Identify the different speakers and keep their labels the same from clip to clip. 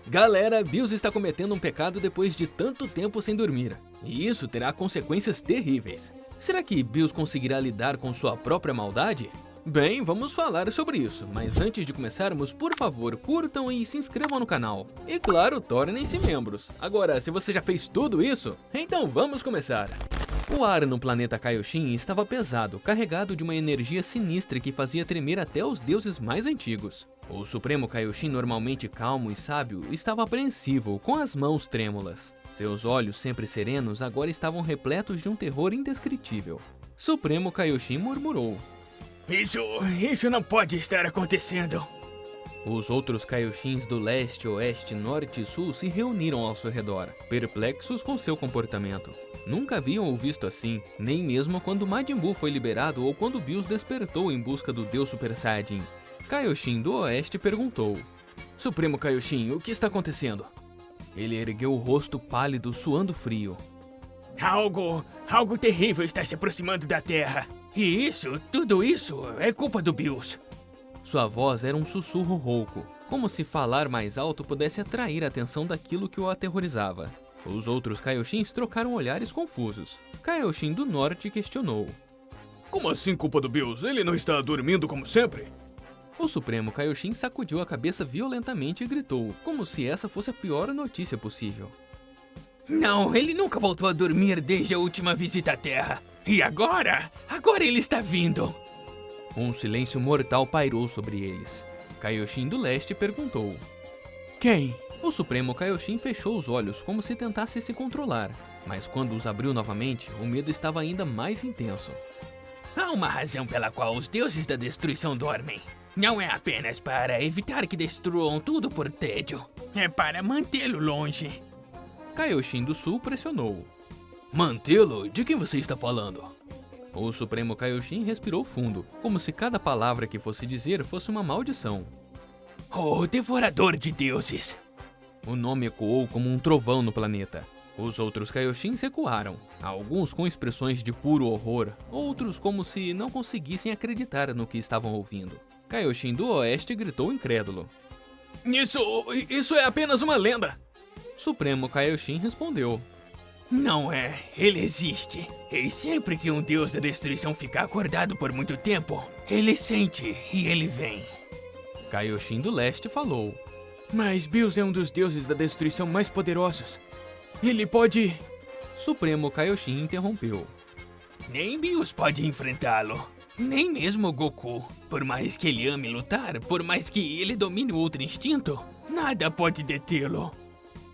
Speaker 1: Galera, Bills está cometendo um pecado depois de tanto tempo sem dormir, e isso terá consequências terríveis. Será que Bills conseguirá lidar com sua própria maldade? Bem, vamos falar sobre isso, mas antes de começarmos, por favor, curtam e se inscrevam no canal. E claro, tornem-se membros. Agora, se você já fez tudo isso, então vamos começar! O ar no planeta Kaioshin estava pesado, carregado de uma energia sinistra que fazia tremer até os deuses mais antigos. O Supremo Kaioshin, normalmente calmo e sábio, estava apreensivo, com as mãos trêmulas. Seus olhos, sempre serenos, agora estavam repletos de um terror indescritível. Supremo Kaioshin murmurou:
Speaker 2: Isso não pode estar acontecendo.
Speaker 1: Os outros Kaioshins do leste, oeste, norte e sul se reuniram ao seu redor, perplexos com seu comportamento. Nunca haviam o visto assim, nem mesmo quando Majin Buu foi liberado ou quando Bills despertou em busca do Deus Super Saiyajin. Kaioshin do oeste perguntou: Supremo Kaioshin, o que está acontecendo? Ele ergueu o rosto pálido, suando frio.
Speaker 2: Algo terrível está se aproximando da Terra. E tudo isso é culpa do Bills.
Speaker 1: Sua voz era um sussurro rouco, como se falar mais alto pudesse atrair a atenção daquilo que o aterrorizava. Os outros Kaioshins trocaram olhares confusos. Kaioshin do norte questionou:
Speaker 3: Como assim culpa do Bills? Ele não está dormindo como sempre?
Speaker 1: O Supremo Kaioshin sacudiu a cabeça violentamente e gritou, como se essa fosse a pior notícia possível.
Speaker 2: Não, ele nunca voltou a dormir desde a última visita à Terra. E agora ele está vindo.
Speaker 1: Um silêncio mortal pairou sobre eles. Kaioshin do leste perguntou:
Speaker 2: Quem?
Speaker 1: O Supremo Kaioshin fechou os olhos como se tentasse se controlar, mas quando os abriu novamente, o medo estava ainda mais intenso.
Speaker 2: Há uma razão pela qual os deuses da destruição dormem. Não é apenas para evitar que destruam tudo por tédio. É para mantê-lo longe.
Speaker 1: Kaioshin do sul pressionou:
Speaker 3: Mantê-lo? De quem você está falando?
Speaker 1: O Supremo Kaioshin respirou fundo, como se cada palavra que fosse dizer fosse uma maldição.
Speaker 2: O Devorador de Deuses.
Speaker 1: O nome ecoou como um trovão no planeta. Os outros Kaioshins recuaram, alguns com expressões de puro horror, outros como se não conseguissem acreditar no que estavam ouvindo. Kaioshin do oeste gritou incrédulo:
Speaker 3: Isso é apenas uma lenda!
Speaker 1: Supremo Kaioshin respondeu:
Speaker 2: Não é, ele existe. E sempre que um deus da destruição ficar acordado por muito tempo, ele sente e ele vem.
Speaker 1: Kaioshin do leste falou:
Speaker 2: Mas Bills é um dos deuses da destruição mais poderosos. Ele pode...
Speaker 1: Supremo Kaioshin interrompeu:
Speaker 2: Nem Bills pode enfrentá-lo. Nem mesmo Goku. Por mais que ele ame lutar, por mais que ele domine o Ultra Instinto, nada pode detê-lo.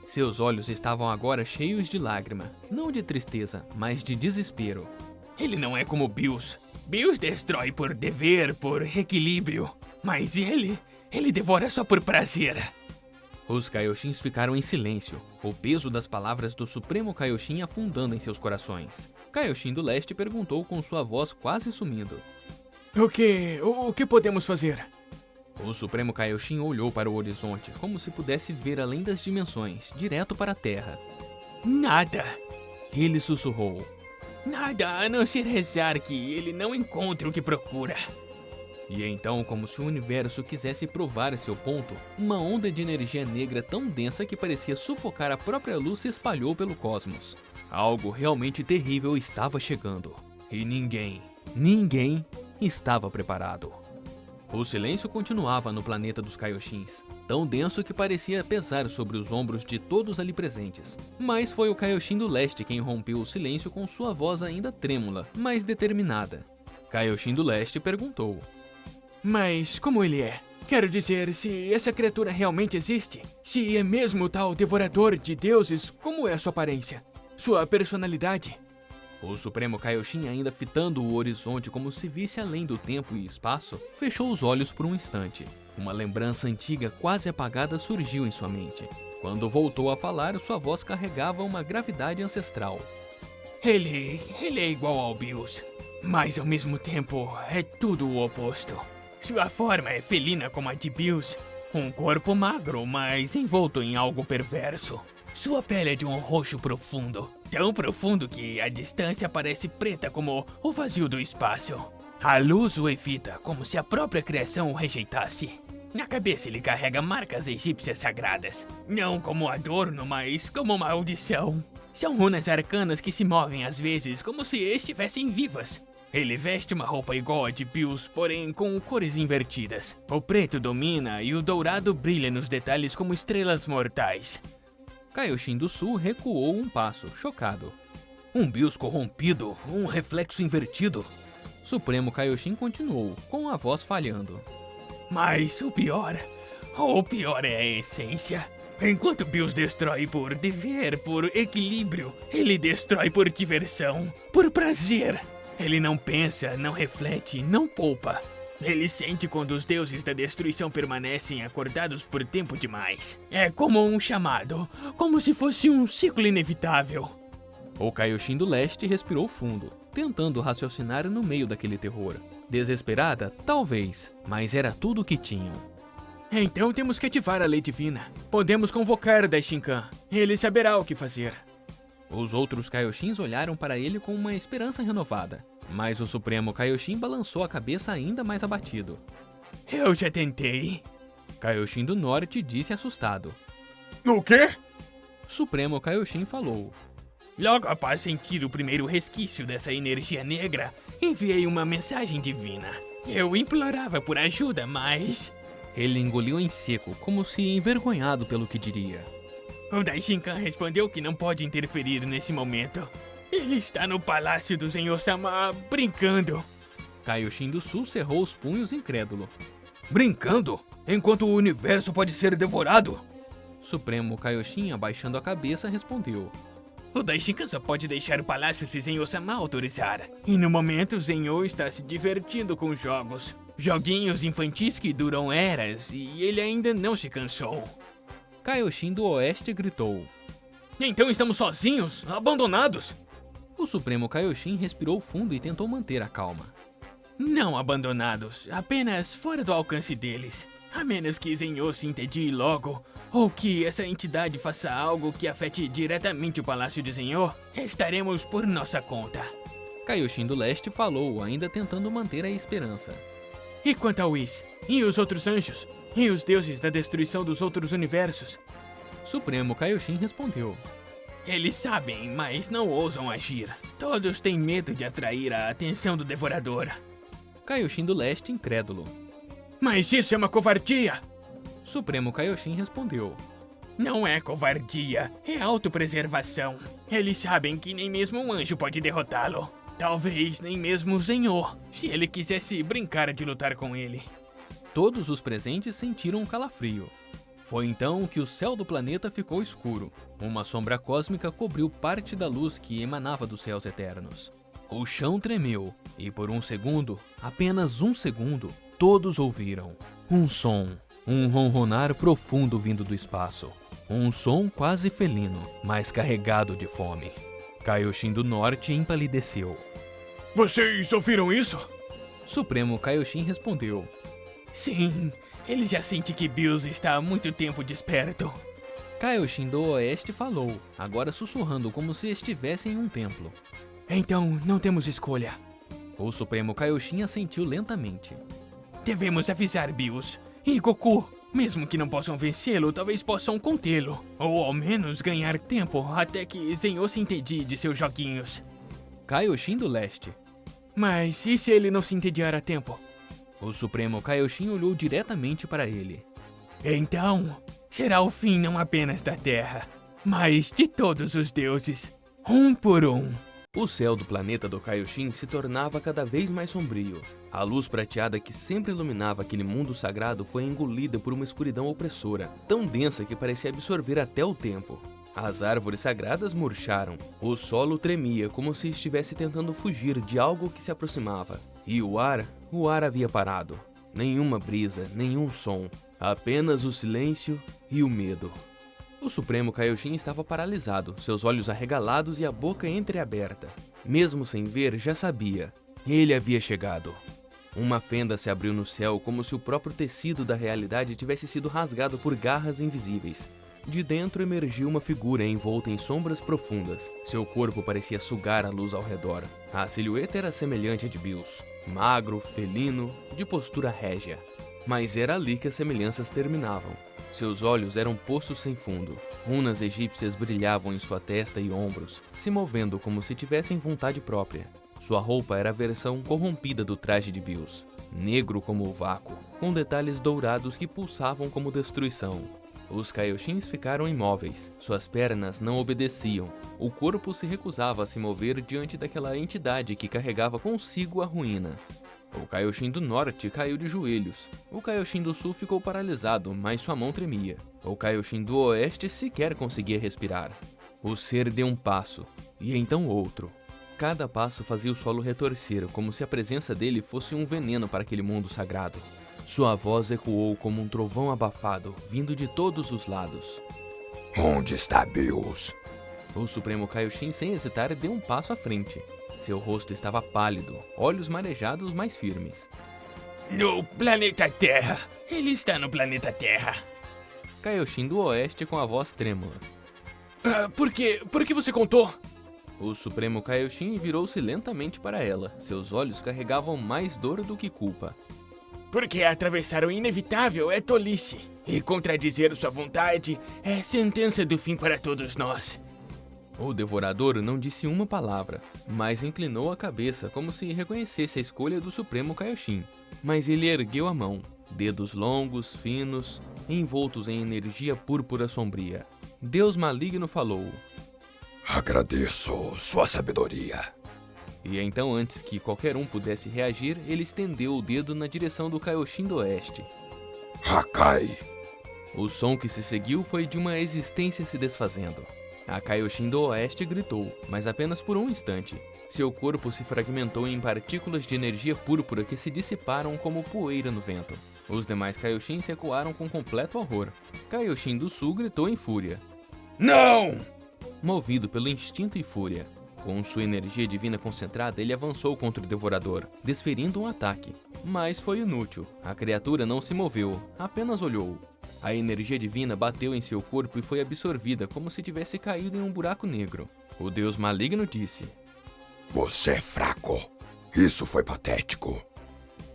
Speaker 1: Seus olhos estavam agora cheios de lágrima, não de tristeza, mas de desespero.
Speaker 2: Ele não é como Bills. Bills destrói por dever, por equilíbrio. Mas ele devora só por prazer.
Speaker 1: Os Kaioshins ficaram em silêncio, o peso das palavras do Supremo Kaioshin afundando em seus corações. Kaioshin do leste perguntou com sua voz quase sumindo:
Speaker 2: O que podemos fazer?
Speaker 1: O Supremo Kaioshin olhou para o horizonte, como se pudesse ver além das dimensões, direto para a Terra.
Speaker 2: Nada.
Speaker 1: Ele sussurrou:
Speaker 2: Nada a não ser rezar que ele não encontre o que procura.
Speaker 1: E então, como se o universo quisesse provar seu ponto, uma onda de energia negra tão densa que parecia sufocar a própria luz se espalhou pelo cosmos. Algo realmente terrível estava chegando. E ninguém estava preparado. O silêncio continuava no planeta dos Kaioshins, tão denso que parecia pesar sobre os ombros de todos ali presentes. Mas foi o Kaioshin do leste quem rompeu o silêncio com sua voz ainda trêmula, mas determinada. Kaioshin do leste perguntou:
Speaker 2: Mas como ele é? Quero dizer, se essa criatura realmente existe, se é mesmo o tal devorador de deuses, como é sua aparência? Sua personalidade?
Speaker 1: O Supremo Kaioshin, ainda fitando o horizonte como se visse além do tempo e espaço, fechou os olhos por um instante. Uma lembrança antiga quase apagada surgiu em sua mente. Quando voltou a falar, sua voz carregava uma gravidade ancestral.
Speaker 2: Ele é igual ao Bills, mas ao mesmo tempo é tudo o oposto. Sua forma é felina como a de Bills, um corpo magro, mas envolto em algo perverso. Sua pele é de um roxo profundo, tão profundo que a distância parece preta como o vazio do espaço. A luz o evita como se a própria criação o rejeitasse. Na cabeça ele carrega marcas egípcias sagradas. Não como adorno, mas como maldição. São runas arcanas que se movem às vezes como se estivessem vivas. Ele veste uma roupa igual a de Bills, porém com cores invertidas. O preto domina e o dourado brilha nos detalhes como estrelas mortais.
Speaker 1: Kaioshin do Sul recuou um passo, chocado. Um Bills corrompido, um reflexo invertido. Supremo Kaioshin continuou, com a voz falhando.
Speaker 2: Mas o pior é a essência. Enquanto Bills destrói por dever, por equilíbrio, ele destrói por diversão, por prazer. Ele não pensa, não reflete, não poupa. Ele sente quando os deuses da destruição permanecem acordados por tempo demais. É como um chamado, como se fosse um ciclo inevitável.
Speaker 1: O Kaioshin do Leste respirou fundo, tentando raciocinar no meio daquele terror. Desesperada, talvez, mas era tudo o que tinham.
Speaker 2: Então temos que ativar a lei divina. Podemos convocar Daishinkan. Ele saberá o que fazer.
Speaker 1: Os outros Kaioshins olharam para ele com uma esperança renovada, mas o Supremo Kaioshin balançou a cabeça ainda mais abatido.
Speaker 2: Eu já tentei.
Speaker 1: Kaioshin do Norte disse assustado.
Speaker 3: O quê?
Speaker 1: Supremo Kaioshin falou.
Speaker 2: Logo após sentir o primeiro resquício dessa energia negra, enviei uma mensagem divina. Eu implorava por ajuda, mas...
Speaker 1: Ele engoliu em seco, como se envergonhado pelo que diria.
Speaker 2: O Daishinkan respondeu que não pode interferir nesse momento. Ele está no palácio do Senhor Sama brincando.
Speaker 1: Kaioshin do Sul cerrou os punhos incrédulo.
Speaker 3: Brincando? Enquanto o universo pode ser devorado?
Speaker 1: Supremo Kaioshin, abaixando a cabeça, respondeu.
Speaker 2: O Daishinkan só pode deixar o palácio se Zenyo Sama autorizar. E no momento, Zenyo está se divertindo com jogos. Joguinhos infantis que duram eras e ele ainda não se cansou.
Speaker 1: Kaioshin do Oeste gritou.
Speaker 2: Então estamos sozinhos? Abandonados?
Speaker 1: O Supremo Kaioshin respirou fundo e tentou manter a calma.
Speaker 2: Não abandonados, apenas fora do alcance deles. A menos que Zenyo se entedie logo, ou que essa entidade faça algo que afete diretamente o palácio de Zenyo, estaremos por nossa conta.
Speaker 1: Kaioshin do Leste falou, ainda tentando manter a esperança.
Speaker 2: E quanto a Whis? E os outros anjos? E os deuses da destruição dos outros universos?
Speaker 1: Supremo Kaioshin respondeu.
Speaker 2: Eles sabem, mas não ousam agir. Todos têm medo de atrair a atenção do Devorador.
Speaker 1: Kaioshin do Leste incrédulo.
Speaker 2: Mas isso é uma covardia!
Speaker 1: Supremo Kaioshin respondeu.
Speaker 2: Não é covardia, é autopreservação. Eles sabem que nem mesmo um anjo pode derrotá-lo. Talvez nem mesmo o Zenyo, se ele quisesse brincar de lutar com ele.
Speaker 1: Todos os presentes sentiram um calafrio. Foi então que o céu do planeta ficou escuro. Uma sombra cósmica cobriu parte da luz que emanava dos céus eternos. O chão tremeu, e por um segundo, apenas um segundo, todos ouviram um som, um ronronar profundo vindo do espaço. Um som quase felino, mas carregado de fome. Kaioshin do Norte empalideceu.
Speaker 3: Vocês ouviram isso?
Speaker 1: Supremo Kaioshin respondeu.
Speaker 2: Sim, ele já sente que Bills está há muito tempo desperto.
Speaker 1: Kaioshin do Oeste falou, agora sussurrando como se estivesse em um templo.
Speaker 2: Então, não temos escolha.
Speaker 1: O Supremo Kaioshin assentiu lentamente.
Speaker 2: Devemos avisar Bills e Goku. Mesmo que não possam vencê-lo, talvez possam contê-lo. Ou ao menos ganhar tempo até que Zenyo se entedie de seus joguinhos.
Speaker 1: Kaioshin do Leste.
Speaker 2: Mas e se ele não se entediar a tempo?
Speaker 1: O Supremo Kaioshin olhou diretamente para ele.
Speaker 2: Então, será o fim não apenas da Terra, mas de todos os deuses, um por um.
Speaker 1: O céu do planeta do Kaioshin se tornava cada vez mais sombrio. A luz prateada que sempre iluminava aquele mundo sagrado foi engolida por uma escuridão opressora, tão densa que parecia absorver até o tempo. As árvores sagradas murcharam, o solo tremia como se estivesse tentando fugir de algo que se aproximava. E o ar havia parado. Nenhuma brisa, nenhum som, apenas o silêncio e o medo. O Supremo Kaioshin estava paralisado, seus olhos arregalados e a boca entreaberta. Mesmo sem ver, já sabia. Ele havia chegado. Uma fenda se abriu no céu como se o próprio tecido da realidade tivesse sido rasgado por garras invisíveis. De dentro emergiu uma figura envolta em sombras profundas. Seu corpo parecia sugar a luz ao redor. A silhueta era semelhante à de Bills. Magro, felino, de postura régia. Mas era ali que as semelhanças terminavam. Seus olhos eram poços sem fundo. Runas egípcias brilhavam em sua testa e ombros, se movendo como se tivessem vontade própria. Sua roupa era a versão corrompida do traje de Bios, negro como o vácuo, com detalhes dourados que pulsavam como destruição. Os Kaioshins ficaram imóveis, suas pernas não obedeciam, o corpo se recusava a se mover diante daquela entidade que carregava consigo a ruína. O Kaioshin do norte caiu de joelhos, o Kaioshin do sul ficou paralisado, mas sua mão tremia. O Kaioshin do oeste sequer conseguia respirar. O ser deu um passo, e então outro. Cada passo fazia o solo retorcer, como se a presença dele fosse um veneno para aquele mundo sagrado. Sua voz ecoou como um trovão abafado, vindo de todos os lados.
Speaker 4: Onde está Bios?
Speaker 1: O Supremo Kaioshin, sem hesitar, deu um passo à frente. Seu rosto estava pálido, olhos marejados, mas firmes.
Speaker 2: No planeta Terra. Ele está no planeta Terra.
Speaker 1: Kaioshin do oeste com a voz trêmula.
Speaker 2: Por que você contou?
Speaker 1: O Supremo Kaioshin virou-se lentamente para ela. Seus olhos carregavam mais dor do que culpa.
Speaker 2: Porque atravessar o inevitável é tolice. E contradizer sua vontade é sentença do fim para todos nós.
Speaker 1: O Devorador não disse uma palavra, mas inclinou a cabeça como se reconhecesse a escolha do Supremo Kaioshin. Mas ele ergueu a mão, dedos longos, finos, envoltos em energia púrpura sombria. Deus Maligno falou.
Speaker 4: Agradeço sua sabedoria.
Speaker 1: E então, antes que qualquer um pudesse reagir, ele estendeu o dedo na direção do Kaioshin do oeste.
Speaker 4: Hakai.
Speaker 1: O som que se seguiu foi de uma existência se desfazendo. A Kaioshin do oeste gritou, mas apenas por um instante. Seu corpo se fragmentou em partículas de energia púrpura que se dissiparam como poeira no vento. Os demais Kaioshins ecoaram com completo horror. Kaioshin do sul gritou em fúria.
Speaker 3: Não!
Speaker 1: Movido pelo instinto e fúria. Com sua energia divina concentrada, ele avançou contra o Devorador, desferindo um ataque. Mas foi inútil. A criatura não se moveu, apenas olhou. A energia divina bateu em seu corpo e foi absorvida como se tivesse caído em um buraco negro. O Deus Maligno disse.
Speaker 4: Você é fraco. Isso foi patético.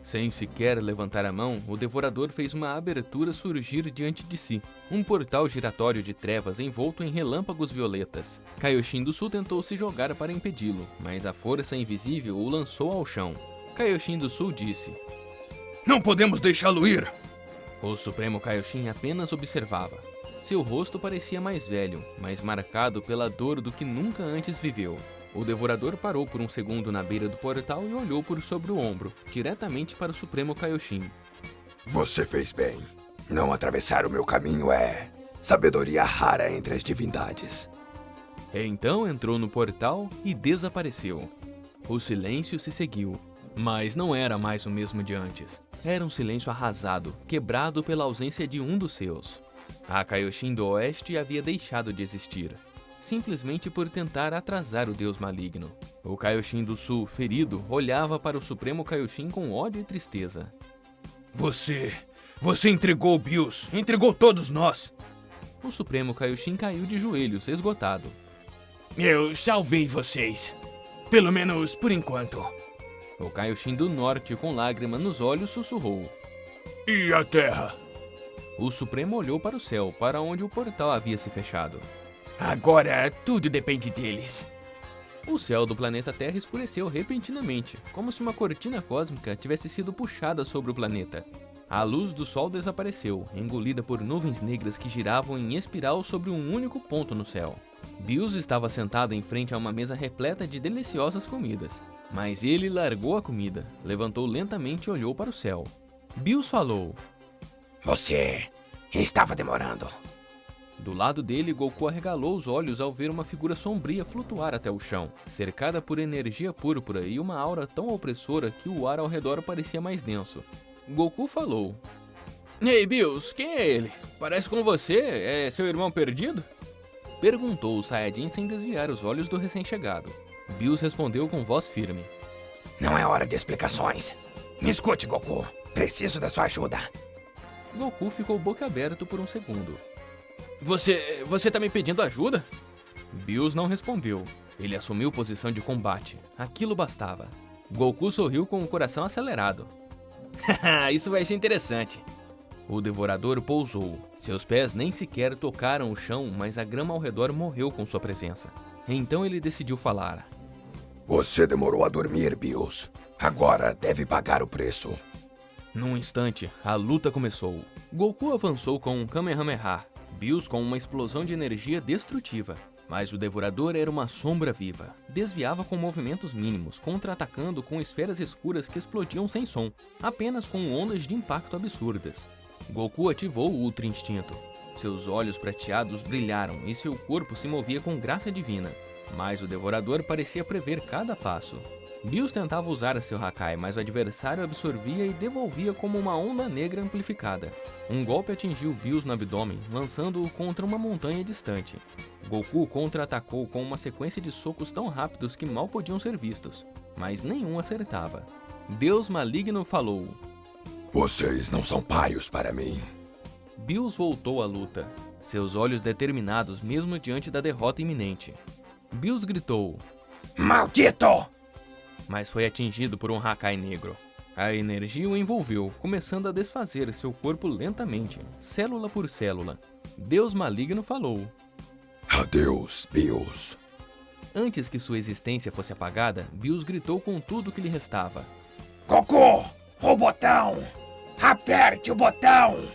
Speaker 1: Sem sequer levantar a mão, o Devorador fez uma abertura surgir diante de si. Um portal giratório de trevas envolto em relâmpagos violetas. Kaioshin do sul tentou se jogar para impedi-lo, mas a força invisível o lançou ao chão. Kaioshin do sul disse.
Speaker 3: Não podemos deixá-lo ir!
Speaker 1: O Supremo Kaioshin apenas observava. Seu rosto parecia mais velho, mais marcado pela dor do que nunca antes viveu. O Devorador parou por um segundo na beira do portal e olhou por sobre o ombro, diretamente para o Supremo Kaioshin.
Speaker 4: Você fez bem. Não atravessar o meu caminho é sabedoria rara entre as divindades.
Speaker 1: Então entrou no portal e desapareceu. O silêncio se seguiu, mas não era mais o mesmo de antes. Era um silêncio arrasado, quebrado pela ausência de um dos seus. A Kaioshin do oeste havia deixado de existir, simplesmente por tentar atrasar o Deus Maligno. O Kaioshin do sul, ferido, olhava para o Supremo Kaioshin com ódio e tristeza.
Speaker 3: Você entregou o Bios, entregou todos nós.
Speaker 1: O Supremo Kaioshin caiu de joelhos, esgotado.
Speaker 2: Eu salvei vocês. Pelo menos por enquanto.
Speaker 1: O Kaioshin do norte, com lágrima nos olhos, sussurrou.
Speaker 3: E a Terra?
Speaker 1: O Supremo olhou para o céu, para onde o portal havia se fechado.
Speaker 2: Agora tudo depende deles.
Speaker 1: O céu do planeta Terra escureceu repentinamente, como se uma cortina cósmica tivesse sido puxada sobre o planeta. A luz do sol desapareceu, engolida por nuvens negras que giravam em espiral sobre um único ponto no céu. Bios estava sentado em frente a uma mesa repleta de deliciosas comidas. Mas ele largou a comida, levantou lentamente e olhou para o céu. Bios falou.
Speaker 4: Você estava demorando.
Speaker 1: Do lado dele, Goku arregalou os olhos ao ver uma figura sombria flutuar até o chão, cercada por energia púrpura e uma aura tão opressora que o ar ao redor parecia mais denso. Goku falou.
Speaker 2: Ei, Bios, quem é ele? Parece com você? É seu irmão perdido?
Speaker 1: Perguntou o Saiyajin sem desviar os olhos do recém-chegado. Bios respondeu com voz firme.
Speaker 4: Não é hora de explicações. Me escute, Goku. Preciso da sua ajuda.
Speaker 1: Goku ficou boca aberto por um segundo.
Speaker 2: Você tá me pedindo ajuda?
Speaker 1: Bios não respondeu. Ele assumiu posição de combate. Aquilo bastava. Goku sorriu com o coração acelerado. Haha, isso vai ser interessante. O Devorador pousou. Seus pés nem sequer tocaram o chão, mas a grama ao redor morreu com sua presença. Então ele decidiu falar.
Speaker 4: Você demorou a dormir, Bills. Agora deve pagar o preço.
Speaker 1: Num instante, a luta começou. Goku avançou com um Kamehameha, Bills com uma explosão de energia destrutiva. Mas o Devorador era uma sombra viva. Desviava com movimentos mínimos, contra-atacando com esferas escuras que explodiam sem som, apenas com ondas de impacto absurdas. Goku ativou o Ultra Instinto. Seus olhos prateados brilharam e seu corpo se movia com graça divina. Mas o Devorador parecia prever cada passo. Bills tentava usar seu Hakai, mas o adversário absorvia e devolvia como uma onda negra amplificada. Um golpe atingiu Bills no abdômen, lançando-o contra uma montanha distante. Goku contra-atacou com uma sequência de socos tão rápidos que mal podiam ser vistos, mas nenhum acertava. Deus Maligno falou.
Speaker 4: Vocês não são páreos para mim.
Speaker 1: Bills voltou à luta, seus olhos determinados mesmo diante da derrota iminente. Bills gritou.
Speaker 3: Maldito!
Speaker 1: Mas foi atingido por um Hakai negro. A energia o envolveu, começando a desfazer seu corpo lentamente, célula por célula. Deus Maligno falou.
Speaker 4: Adeus, Bills.
Speaker 1: Antes que sua existência fosse apagada, Bills gritou com tudo que lhe restava.
Speaker 3: Goku! O botão! Aperte o botão!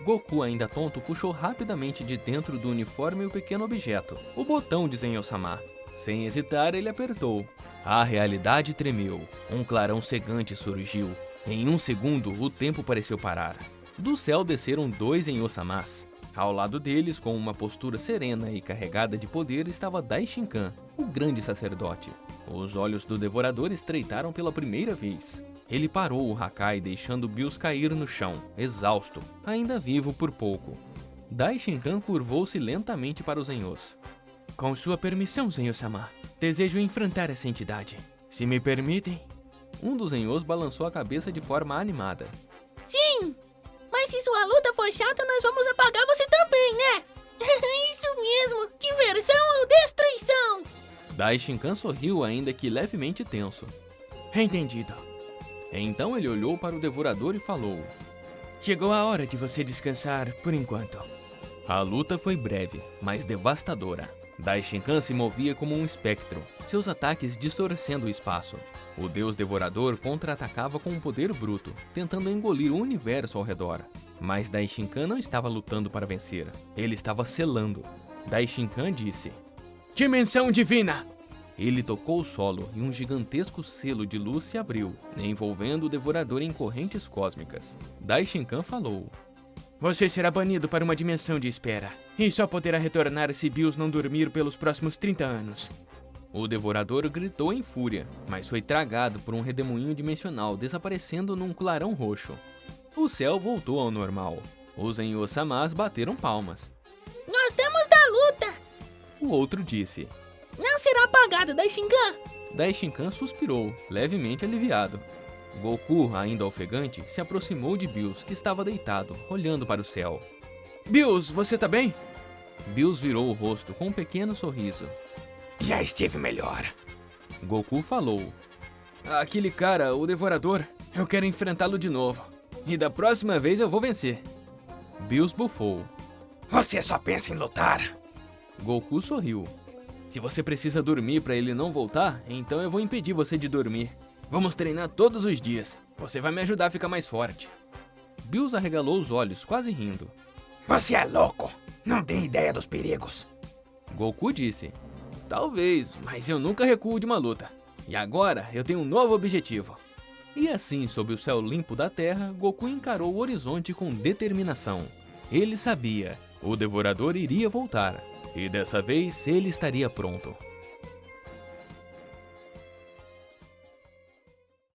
Speaker 1: Goku, ainda tonto, puxou rapidamente de dentro do uniforme o pequeno objeto, o botão de Zenyo-sama. Sem hesitar, ele apertou. A realidade tremeu. Um clarão cegante surgiu. Em um segundo, o tempo pareceu parar. Do céu desceram 2 Zenyo-samas. Ao lado deles, com uma postura serena e carregada de poder, estava Dai Shinkan, o grande sacerdote. Os olhos do Devorador estreitaram pela primeira vez. Ele parou o Hakai, deixando Bills cair no chão, exausto, ainda vivo por pouco. Dai Shinkan curvou-se lentamente para os Zenyos. Com sua permissão, Zenyo-sama, desejo enfrentar essa entidade. Se me permitem? Um dos Zenyos balançou a cabeça de forma animada.
Speaker 5: Sim! Mas se sua luta for chata, nós vamos apagar você também, né? Isso mesmo! Diversão ou destruição!
Speaker 1: Dai Shinkan sorriu, ainda que levemente tenso.
Speaker 2: Entendido.
Speaker 1: Então ele olhou para o Devorador e falou.
Speaker 2: Chegou a hora de você descansar por enquanto.
Speaker 1: A luta foi breve, mas devastadora. Dai Shinkan se movia como um espectro, seus ataques distorcendo o espaço. O Deus Devorador contra-atacava com um poder bruto, tentando engolir o universo ao redor. Mas Dai Shinkan não estava lutando para vencer, ele estava selando. Dai Shinkan disse.
Speaker 2: Dimensão Divina!
Speaker 1: Ele tocou o solo e um gigantesco selo de luz se abriu, envolvendo o Devorador em correntes cósmicas. Dai Shinkan falou.
Speaker 2: Você será banido para uma dimensão de espera, e só poderá retornar se Bills não dormir pelos próximos 30 anos.
Speaker 1: O Devorador gritou em fúria, mas foi tragado por um redemoinho dimensional, desaparecendo num clarão roxo. O céu voltou ao normal. Os Zenyo-samas bateram palmas.
Speaker 5: Gostamos da luta!
Speaker 1: O outro disse.
Speaker 5: Não será apagado, Dai Shinkan!
Speaker 1: Dai Shinkan suspirou, levemente aliviado. Goku, ainda ofegante, se aproximou de Bills, que estava deitado, olhando para o céu.
Speaker 2: Bills, você tá bem?
Speaker 1: Bills virou o rosto com um pequeno sorriso.
Speaker 3: Já estive melhor.
Speaker 1: Goku falou.
Speaker 2: Aquele cara, o Devorador, eu quero enfrentá-lo de novo. E da próxima vez eu vou vencer.
Speaker 1: Bills bufou.
Speaker 3: Você só pensa em lutar.
Speaker 1: Goku sorriu. Se você precisa dormir para ele não voltar, então eu vou impedir você de dormir. Vamos treinar todos os dias. Você vai me ajudar a ficar mais forte. Bills arregalou os olhos, quase rindo.
Speaker 3: Você é louco. Não tem ideia dos perigos.
Speaker 1: Goku disse. Talvez, mas eu nunca recuo de uma luta. E agora eu tenho um novo objetivo. E assim, sob o céu limpo da Terra, Goku encarou o horizonte com determinação. Ele sabia, o Devorador iria voltar. E dessa vez ele estaria pronto.